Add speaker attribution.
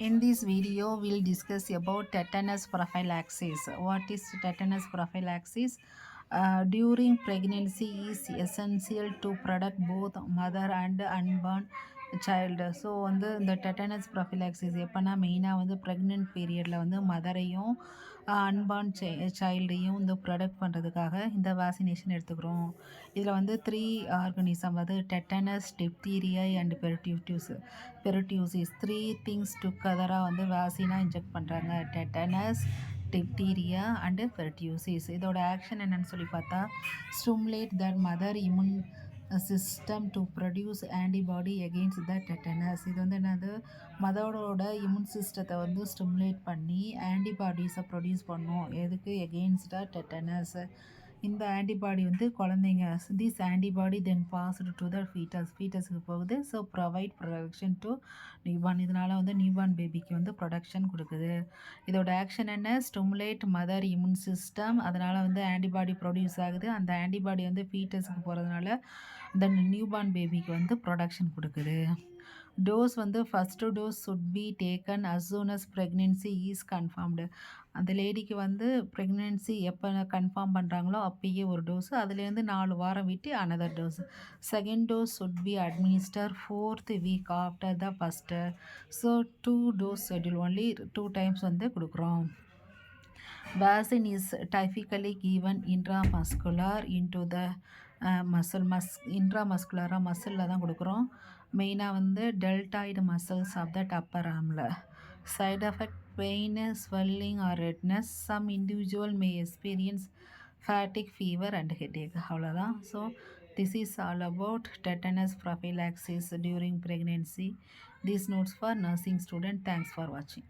Speaker 1: In this video, we'll discuss about tetanus prophylaxis. What is tetanus prophylaxis? During pregnancy is essential to protect both mother and unborn child. So இந்த tetanus prophylaxis எப்போனா மெயினாக pregnant பீரியடில் மதரையும் unborn சைல்டையும் protect பண்ணுறதுக்காக இந்த vaccination எடுத்துக்கிறோம். இதில் 3 organism tetanus, diphtheria and pertussis 3 things டுகெதராக வேக்சினாக இன்ஜெக்ட் பண்ணுறாங்க. Tetanus, diphtheria and pertussis. இதோட ஆக்ஷன் என்னன்னு சொல்லி பார்த்தா, stimulate that mother immune system to produce antibody against the tetanus. இது என்னது, மதரோட இம்யூன் சிஸ்டத்தை ஸ்டிமுலேட் பண்ணி ஆன்டிபாடிஸை ப்ரொடியூஸ் பண்ணும். எதுக்கு? எகெயின்ஸ்டாக டெட்டனஸ். இந்த ஆன்டிபாடி குழந்தைங்க, this antibody then passed to the ஃபீட்டஸுக்கு போகுது. So provide protection to newborn. இதனால் நியூபார்ன் பேபிக்கு ப்ரொடக்ஷன் கொடுக்குது. இதோட ஆக்ஷன் என்ன? Stimulate mother immune system. அதனால் ஆன்டிபாடி ப்ரொடியூஸ் ஆகுது. அந்த ஆன்டிபாடி ஃபீட்டஸுக்கு போகிறதுனால இந்த நியூபார்ன் பேபிக்கு ப்ரொடக்ஷன் கொடுக்குது. Dose first dose should be taken as soon as pregnancy is confirmed. அந்த லேடிக்கு ப்ரெக்னென்சி எப்போ கன்ஃபார்ம் பண்ணுறாங்களோ அப்பயே ஒரு டோஸு, அதுலேருந்து 4 வாரம் விட்டு another dose. Second dose should be administer 4th week after the first. So 2 dose schedule, only 2 times கொடுக்குறோம். Vaccine is typically given intramuscular into the intramuscular மசிலில் தான் கொடுக்குறோம். மெயினாக deltoid muscles of the upper ஆர்மில். Side effect pain, swelling or redness. Some individual may experience fatigue, fever and headache. அவ்வளோதான். So this is all about tetanus prophylaxis during pregnancy. These notes for nursing student. Thanks for watching.